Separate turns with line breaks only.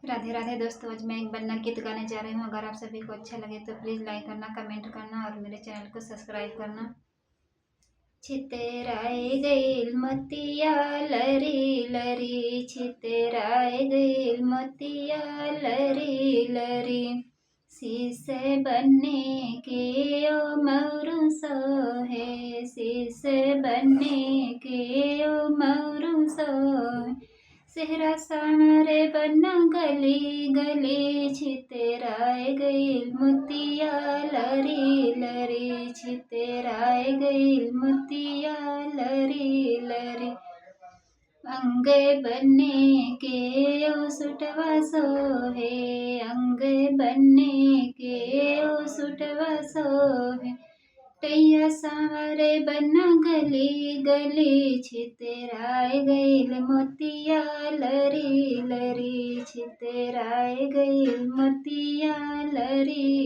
राधे राधे दोस्तों, आज मैं एक बन्ना गीत गाने जा रही हूँ। अगर आप सभी को अच्छा लगे तो प्लीज़ लाइक करना, कमेंट करना और मेरे चैनल को सब्सक्राइब करना। छितेराए गईल मोतिया लरी लरी, छितेराए गईल मोतिया लरी लरी, शीशे बनने के ओ मौरू सोहे, शीशे बनने के ओ मौरू सोहे, सेहरा सामरे बन्ना गली गली, छितेराए गईल मोतिया लरी लरी, छितेराए गईल मोतिया लरी लरी, अंगे बनने के ओ सुटवा सोहे, अंगे बनने के ओ सुटवा सोहे, टैया सांवरे बन्ना गली गली, छितेराए गईल मोतिया लरी लरी, छितेराए गईल मोतिया लरी